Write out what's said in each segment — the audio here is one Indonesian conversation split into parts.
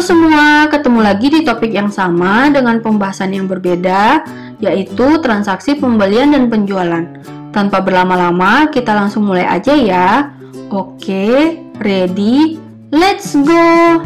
Halo semua, ketemu lagi di topik yang sama dengan pembahasan yang berbeda, yaitu transaksi pembelian dan penjualan. Tanpa berlama-lama, kita langsung mulai aja ya. Oke, ready, let's go!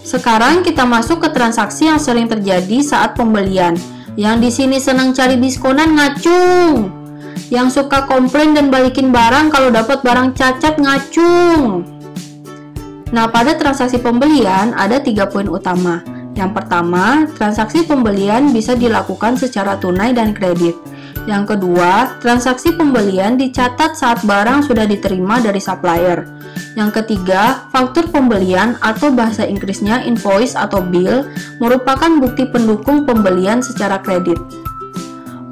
Sekarang kita masuk ke transaksi yang sering terjadi saat pembelian. Yang di sini senang cari diskonan ngacung. Yang suka komplain dan balikin barang kalau dapat barang cacat ngacung. Nah, pada transaksi pembelian ada 3 poin utama. Yang pertama, transaksi pembelian bisa dilakukan secara tunai dan kredit. Yang kedua, transaksi pembelian dicatat saat barang sudah diterima dari supplier. Yang ketiga, faktur pembelian atau bahasa Inggrisnya invoice atau bill merupakan bukti pendukung pembelian secara kredit.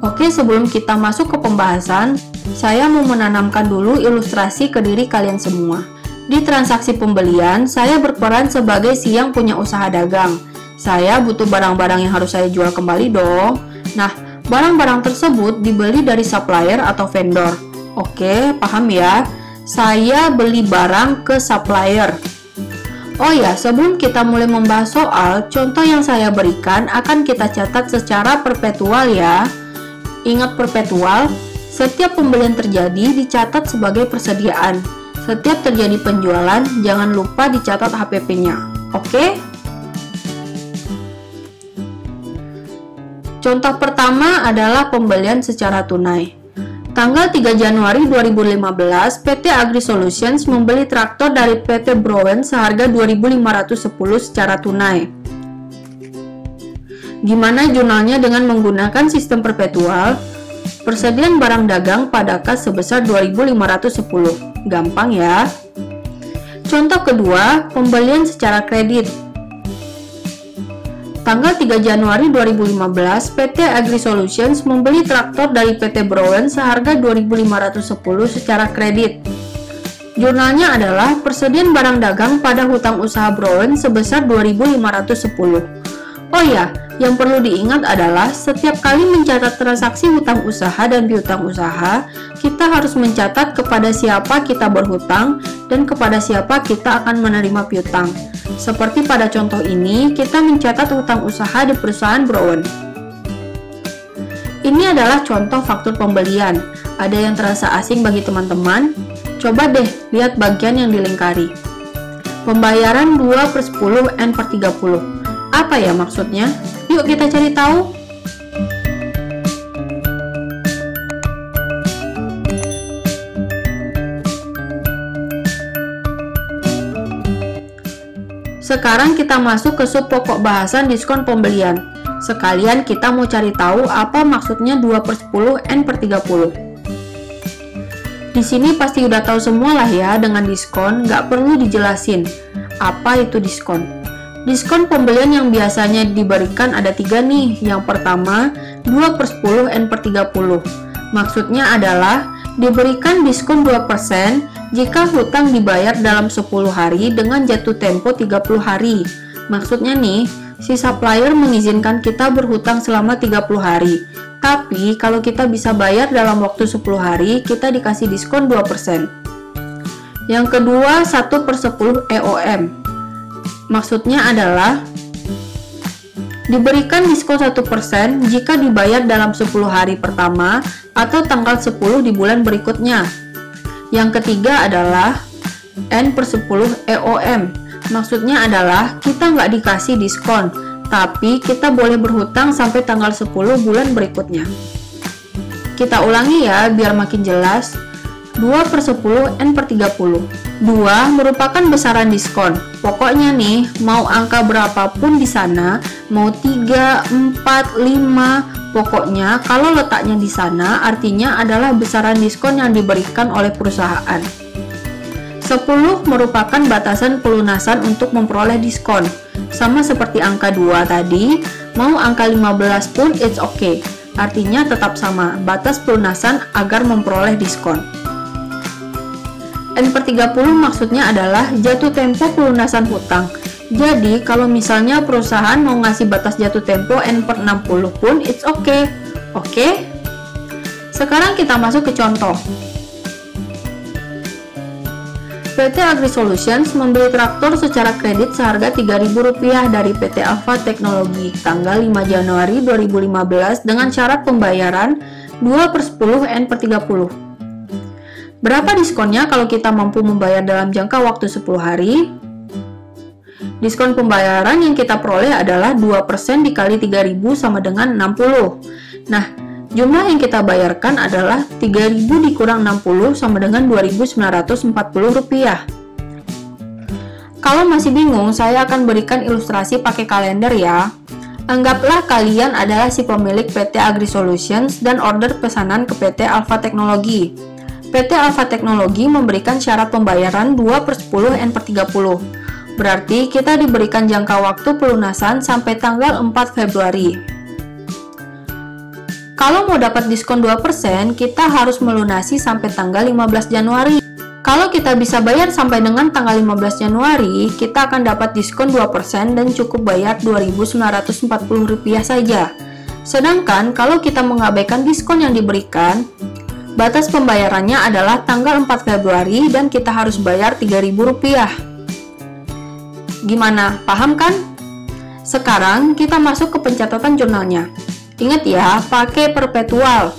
Oke, sebelum kita masuk ke pembahasan, saya mau menanamkan dulu ilustrasi ke diri kalian semua. Di transaksi pembelian, saya berperan sebagai si yang punya usaha dagang. Saya butuh barang-barang yang harus saya jual kembali dong. Nah, barang-barang tersebut dibeli dari supplier atau vendor. Oke, paham ya? Saya beli barang ke supplier. Oh ya, sebelum kita mulai membahas soal, contoh yang saya berikan akan kita catat secara perpetual ya. Ingat perpetual, setiap pembelian terjadi dicatat sebagai persediaan. Setiap terjadi penjualan, jangan lupa dicatat HPP-nya. Oke? Contoh pertama adalah pembelian secara tunai. Tanggal 3 Januari 2015, PT Agri Solutions membeli traktor dari PT Browen seharga 2.510 secara tunai. Gimana jurnalnya dengan menggunakan sistem perpetual? Persediaan barang dagang pada kas sebesar 2.510. Gampang ya. Contoh kedua, pembelian secara kredit. Tanggal 3 Januari 2015, PT Agri Solutions membeli traktor dari PT Browen seharga 2.510 secara kredit. Jurnalnya adalah persediaan barang dagang pada hutang usaha Browen sebesar 2.510. Oh ya, yang perlu diingat adalah setiap kali mencatat transaksi hutang usaha dan piutang usaha, kita harus mencatat kepada siapa kita berhutang dan kepada siapa kita akan menerima piutang. Seperti pada contoh ini, kita mencatat hutang usaha di perusahaan Browen. Ini adalah contoh faktur pembelian. Ada yang terasa asing bagi teman-teman? Coba deh lihat bagian yang dilingkari. Pembayaran 2/10 N/30. Apa ya maksudnya? Yuk kita cari tahu. Sekarang kita masuk ke sub pokok bahasan diskon pembelian. Sekalian kita mau cari tahu apa maksudnya 2/10 N/30. Di sini pasti udah tahu semua lah ya dengan diskon, nggak perlu dijelasin. Apa itu diskon? Diskon pembelian yang biasanya diberikan ada 3 nih. Yang pertama, 2/10 N/30. Maksudnya adalah diberikan diskon 2% jika hutang dibayar dalam 10 hari dengan jatuh tempo 30 hari. Maksudnya nih, si supplier mengizinkan kita berhutang selama 30 hari. Tapi kalau kita bisa bayar dalam waktu 10 hari, kita dikasih diskon 2%. Yang kedua, 1/10 EOM. Maksudnya adalah diberikan diskon 1% jika dibayar dalam 10 hari pertama atau tanggal 10 di bulan berikutnya. Yang ketiga adalah N/10 EOM. Maksudnya adalah kita nggak dikasih diskon, tapi kita boleh berhutang sampai tanggal 10 bulan berikutnya. Kita ulangi ya biar makin jelas. 2/10 N/30. 2 merupakan besaran diskon. Pokoknya nih, mau angka berapapun di sana, mau 3, 4, 5, pokoknya kalau letaknya di sana artinya adalah besaran diskon yang diberikan oleh perusahaan. 10 merupakan batasan pelunasan untuk memperoleh diskon. Sama seperti angka 2 tadi, mau angka 15 pun it's okay. Artinya tetap sama, batas pelunasan agar memperoleh diskon. N/30 maksudnya adalah jatuh tempo pelunasan hutang. Jadi, kalau misalnya perusahaan mau ngasih batas jatuh tempo N/60 pun it's okay. Oke? Sekarang kita masuk ke contoh. PT Agri Solutions membeli traktor secara kredit seharga Rp3.000 dari PT Alpha Teknologi tanggal 5 Januari 2015 dengan syarat pembayaran 2/10 N/30. Berapa diskonnya kalau kita mampu membayar dalam jangka waktu 10 hari? Diskon pembayaran yang kita peroleh adalah 2% dikali 3.000 sama dengan 60. Nah, jumlah yang kita bayarkan adalah 3.000 dikurang 60 sama dengan Rp2.940. Kalau masih bingung, saya akan berikan ilustrasi pakai kalender ya. Anggaplah kalian adalah si pemilik PT Agri Solutions dan order pesanan ke PT Alpha Teknologi. PT Alpha Teknologi memberikan syarat pembayaran 2/10 N/30. Berarti kita diberikan jangka waktu pelunasan sampai tanggal 4 Februari. Kalau mau dapat diskon 2%, kita harus melunasi sampai tanggal 15 Januari. Kalau kita bisa bayar sampai dengan tanggal 15 Januari, kita akan dapat diskon 2% dan cukup bayar Rp2.940 saja. Sedangkan kalau kita mengabaikan diskon yang diberikan, batas pembayarannya adalah tanggal 4 Februari dan kita harus bayar Rp3.000. Gimana, paham kan? Sekarang kita masuk ke pencatatan jurnalnya. Ingat ya, pakai perpetual.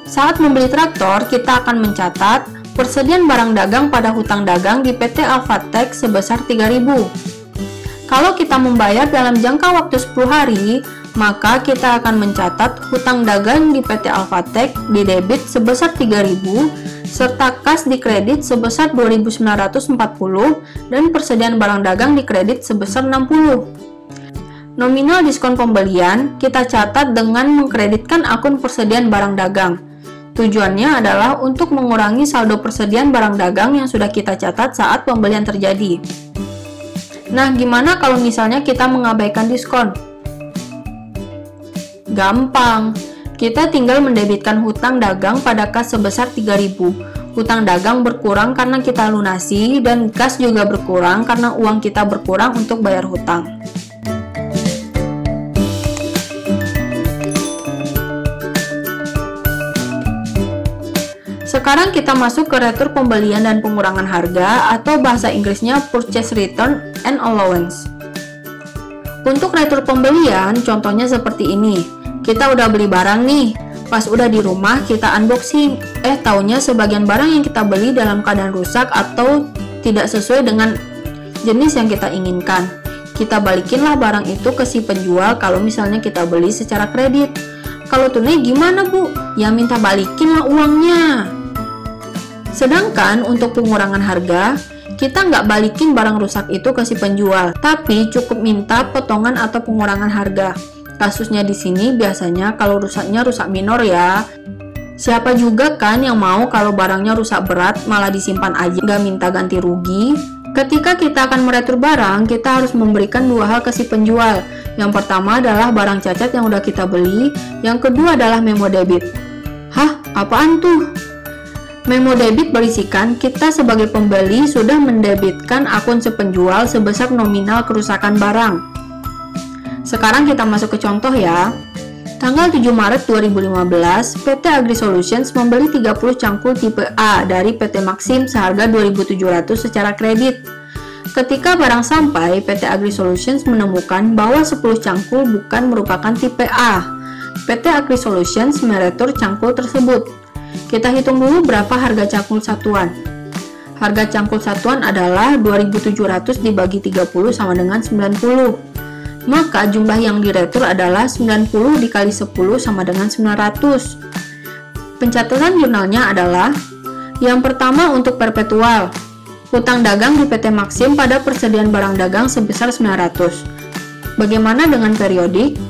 Saat membeli traktor, kita akan mencatat persediaan barang dagang pada hutang dagang di PT Alphatech sebesar Rp3.000. Kalau kita membayar dalam jangka waktu 10 hari, maka kita akan mencatat hutang dagang di PT Alphatech di debit sebesar Rp3.000 serta kas di kredit sebesar Rp2.940 dan persediaan barang dagang di kredit sebesar Rp60. Nominal diskon pembelian kita catat dengan mengkreditkan akun persediaan barang dagang. Tujuannya adalah untuk mengurangi saldo persediaan barang dagang yang sudah kita catat saat pembelian terjadi. Nah, gimana kalau misalnya kita mengabaikan diskon? Gampang. Kita tinggal mendebitkan hutang dagang pada kas sebesar Rp3.000. Hutang dagang berkurang karena kita lunasi dan kas juga berkurang karena uang kita berkurang untuk bayar hutang. Sekarang kita masuk ke retur pembelian dan pengurangan harga atau bahasa Inggrisnya Purchase Return and Allowance. Untuk retur pembelian, contohnya seperti ini. Kita udah beli barang nih, pas udah di rumah kita unboxing, taunya sebagian barang yang kita beli dalam keadaan rusak atau tidak sesuai dengan jenis yang kita inginkan. Kita balikinlah barang itu ke si penjual kalau misalnya kita beli secara kredit. Kalau tunai gimana Bu? Ya minta balikinlah uangnya. Sedangkan untuk pengurangan harga, kita nggak balikin barang rusak itu ke si penjual, tapi cukup minta potongan atau pengurangan harga. Kasusnya di sini biasanya kalau rusaknya rusak minor ya. Siapa juga kan yang mau kalau barangnya rusak berat malah disimpan aja nggak minta ganti rugi. Ketika kita akan meretur barang, kita harus memberikan dua hal ke si penjual. Yang pertama adalah barang cacat yang udah kita beli, yang kedua adalah memo debit. Hah? Apaan tuh? Memo debit berisikan kita sebagai pembeli sudah mendebitkan akun si penjual sebesar nominal kerusakan barang. Sekarang kita masuk ke contoh ya. Tanggal 7 Maret 2015, PT Agri Solutions membeli 30 cangkul tipe A dari PT Maxim seharga Rp2.700 secara kredit. Ketika barang sampai, PT Agri Solutions menemukan bahwa 10 cangkul bukan merupakan tipe A. PT Agri Solutions meretur cangkul tersebut. Kita hitung dulu berapa harga cangkul satuan. Harga cangkul satuan adalah Rp2.700 dibagi 30 sama dengan 90. Maka jumlah yang diretur adalah 90 dikali 10 sama dengan 900. Pencatatan jurnalnya adalah yang pertama untuk perpetual. Hutang dagang di PT Maxim pada persediaan barang dagang sebesar 900. Bagaimana dengan periodik?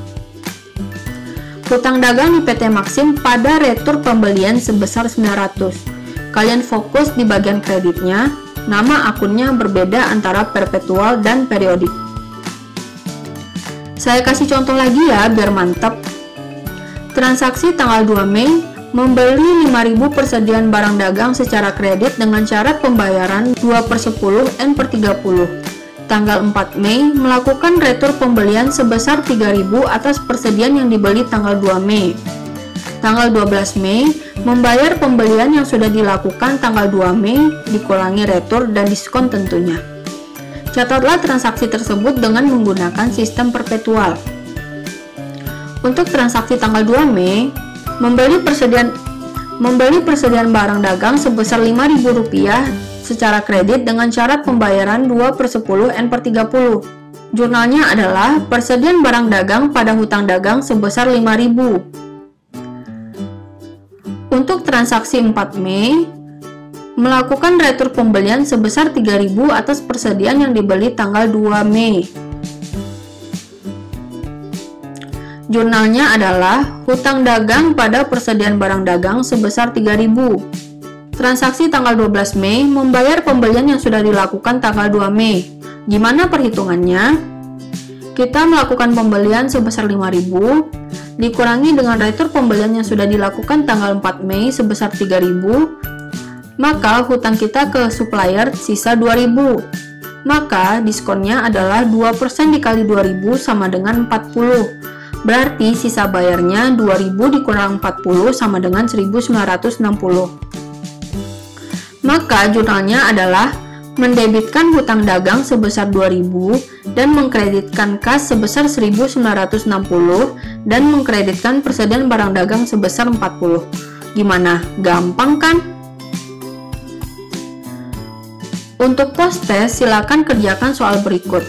Hutang dagang di PT Maxim pada retur pembelian sebesar 900. Kalian fokus di bagian kreditnya, nama akunnya berbeda antara perpetual dan periodik. Saya kasih contoh lagi ya biar mantap. Transaksi tanggal 2 Mei membeli 5.000 persediaan barang dagang secara kredit dengan syarat pembayaran 2/10 N/30. Tanggal 4 Mei melakukan retur pembelian sebesar 3.000 atas persediaan yang dibeli tanggal 2 Mei. Tanggal 12 Mei, membayar pembelian yang sudah dilakukan tanggal 2 Mei, dikurangi retur dan diskon tentunya. Catatlah transaksi tersebut dengan menggunakan sistem perpetual. Untuk transaksi tanggal 2 Mei, membeli persediaan barang dagang sebesar Rp5.000 secara kredit dengan syarat pembayaran 2/10 N/30. Jurnalnya adalah persediaan barang dagang pada hutang dagang sebesar Rp5.000. Untuk transaksi 4 Mei, melakukan retur pembelian sebesar Rp3.000 atas persediaan yang dibeli tanggal 2 Mei. Jurnalnya adalah hutang dagang pada persediaan barang dagang sebesar Rp3.000. Transaksi tanggal 12 Mei, membayar pembelian yang sudah dilakukan tanggal 2 Mei. Gimana perhitungannya? Kita melakukan pembelian sebesar Rp5.000, dikurangi dengan retur pembelian yang sudah dilakukan tanggal 4 Mei sebesar Rp3.000, maka hutang kita ke supplier sisa Rp2.000. Maka diskonnya adalah 2% dikali Rp2.000 sama dengan 40. Berarti sisa bayarnya 2.000 dikurang 40 sama dengan 1.960. Maka jurnalnya adalah mendebitkan hutang dagang sebesar 2.000 dan mengkreditkan kas sebesar 1.960 dan mengkreditkan persediaan barang dagang sebesar 40. Gimana? Gampang kan? Untuk post test, silakan kerjakan soal berikut.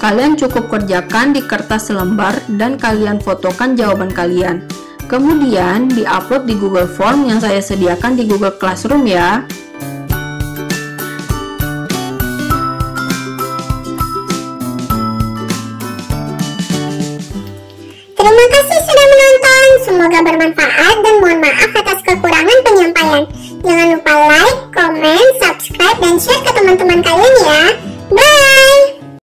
Kalian cukup kerjakan di kertas selembar dan kalian fotokan jawaban kalian. Kemudian di-upload di Google Form yang saya sediakan di Google Classroom ya. Terima kasih sudah menonton, semoga bermanfaat dan mohon maaf atas kekurangan penyampaian. Jangan lupa like, comment, subscribe, dan share ke teman-teman kalian ya.